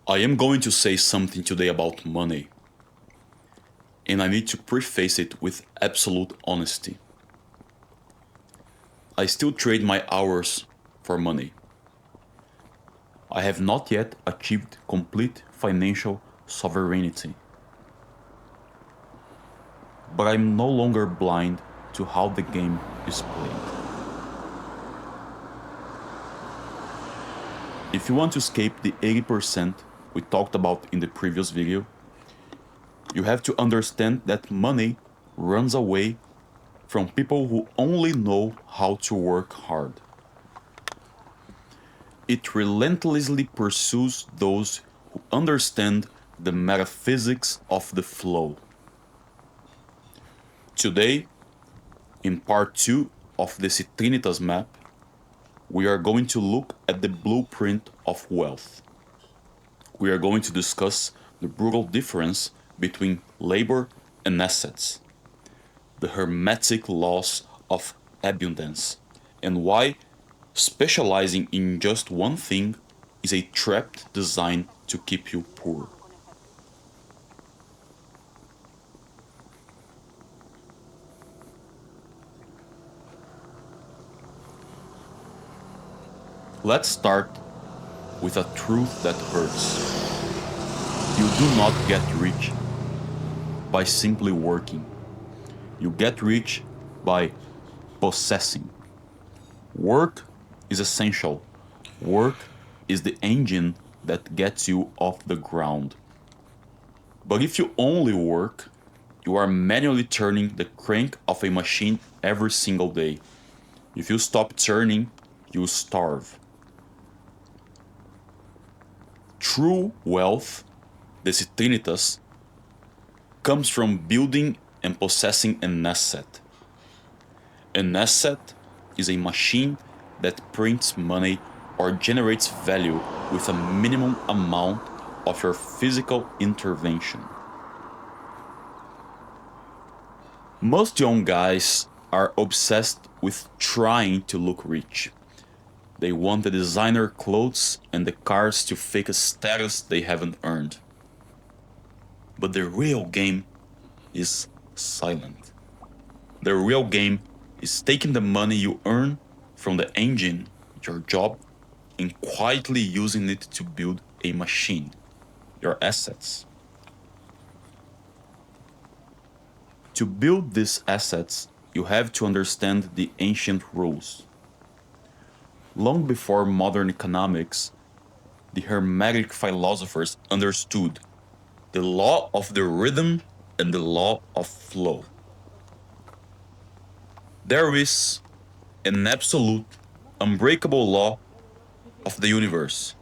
I am going to say something today about money, and I need to preface it with absolute honesty. I still trade my hours for money. I have not yet achieved complete financial sovereignty, but I'm no longer blind to how the game is played. If you want to escape the 80% we talked about in the previous video, you have to understand that money runs away from people who only know how to work hard. It relentlessly pursues those who understand the metaphysics of the flow. Today, in part 2 of the Citrinitas map, we are going to look at the blueprint of wealth. We are going to discuss the brutal difference between labor and assets, the Hermetic laws of abundance, and why specializing in just one thing is a trap designed to keep you poor. Let's start with a truth that hurts. You do not get rich by simply working. You get rich by possessing. Work is essential. Work is the engine that gets you off the ground. But if you only work, you are manually turning the crank of a machine every single day. If you stop turning, you starve. True wealth, the Citrinitas, comes from building and possessing an asset. An asset is a machine that prints money or generates value with a minimum amount of your physical intervention. Most young guys are obsessed with trying to look rich. They want the designer clothes and the cars to fake a status they haven't earned. But the real game is silent. The real game is taking the money you earn from the engine, your job, and quietly using it to build a machine, your assets. To build these assets, you have to understand the ancient rules. Long before modern economics, the Hermetic philosophers understood the law of the rhythm and the law of flow. There is an absolute, unbreakable law of the universe.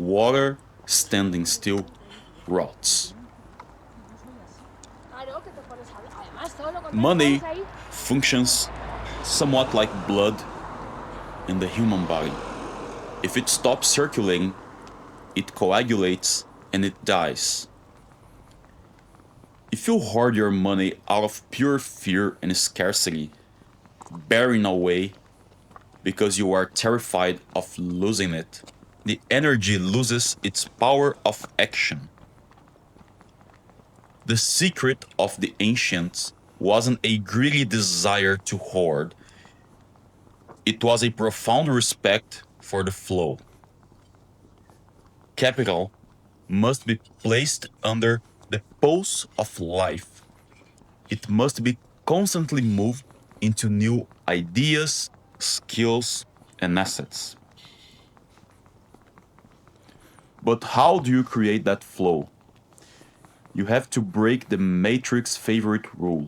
Water standing still rots. Money functions somewhat like blood in the human body. If it stops circulating, it coagulates and it dies. If you hoard your money out of pure fear and scarcity, bearing away because you are terrified of losing it, the energy loses its power of action. The secret of the ancients wasn't a greedy desire to hoard, it was a profound respect for the flow. Capital must be placed under the pulse of life. It must be constantly moved into new ideas, skills, and assets. But how do you create that flow? You have to break the Matrix favorite rule.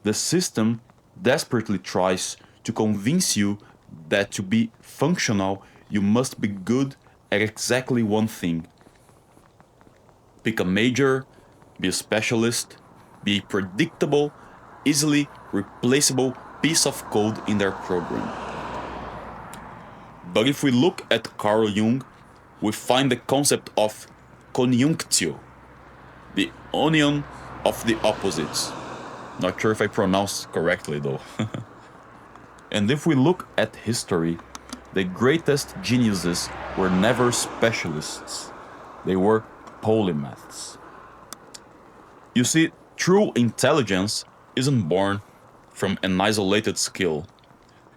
The system desperately tries to convince you that to be functional, you must be good at exactly one thing. Pick a major, be a specialist, be a predictable, easily replaceable piece of code in their program. But if we look at Carl Jung, we find the concept of conjunctio, the onion of the opposites. Not sure if I pronounced correctly though. And if we look at history, the greatest geniuses were never specialists, they were polymaths. You see, true intelligence isn't born from an isolated skill.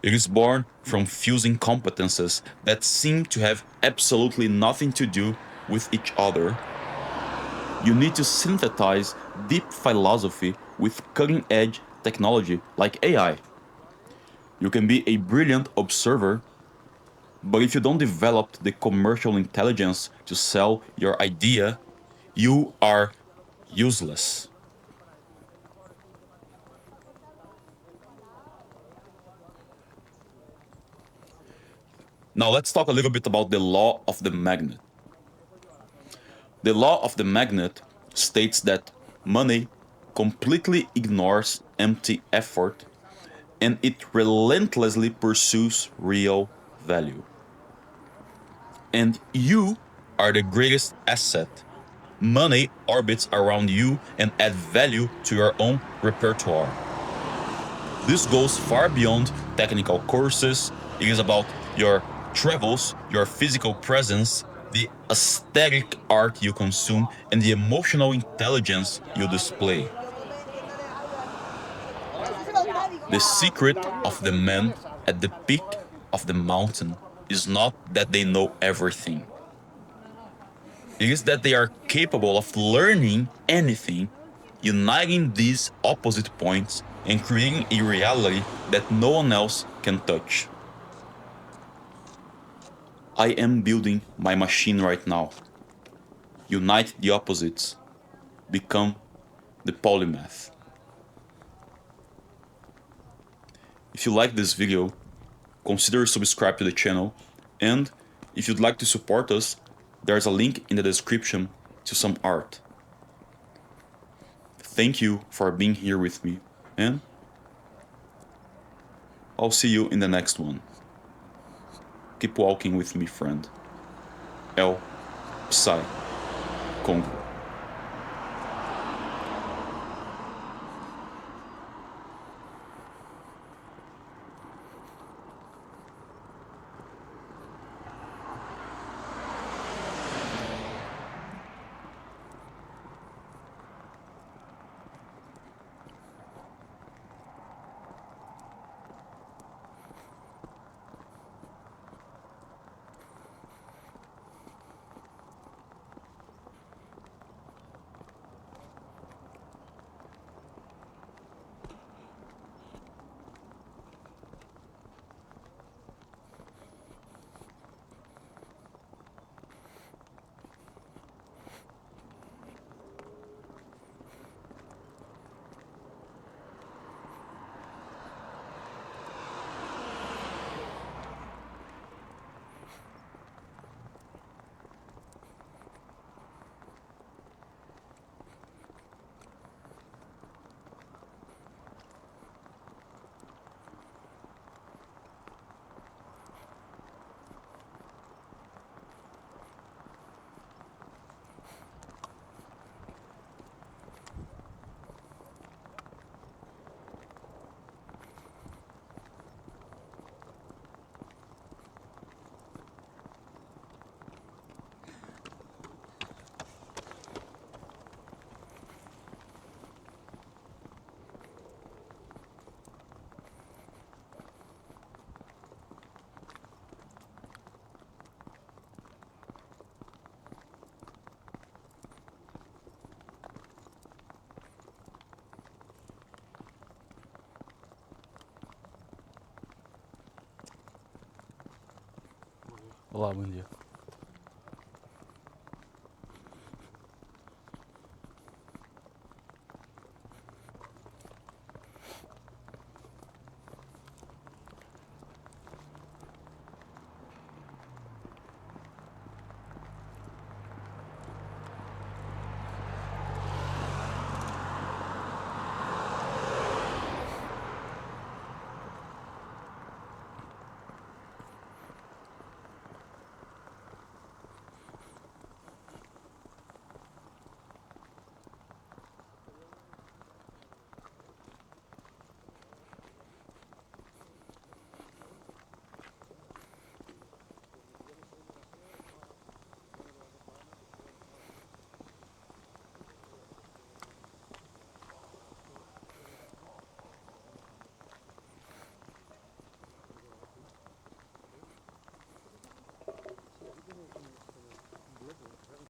It is born from fusing competences that seem to have absolutely nothing to do with each other. You need to synthesize deep philosophy with cutting edge technology like AI. You can be a brilliant observer, but if you don't develop the commercial intelligence to sell your idea, you are useless. Now let's talk a little bit about the law of the magnet. The law of the magnet states that money completely ignores empty effort and it relentlessly pursues real value. And you are the greatest asset. Money orbits around you and adds value to your own repertoire. This goes far beyond technical courses. It is about your travels, your physical presence, the aesthetic art you consume, and the emotional intelligence you display. The secret of the man at the peak of the mountain is not that they know everything. It is that they are capable of learning anything, uniting these opposite points and creating a reality that no one else can touch. I am building my machine right now. Unite the opposites. Become the polymath. If you like this video, consider subscribe to the channel, and if you'd like to support us, there's a link in the description to some art. Thank you for being here with me, and I'll see you in the next one. Keep walking with me, friend. El Psy Congo. Olá, bom dia.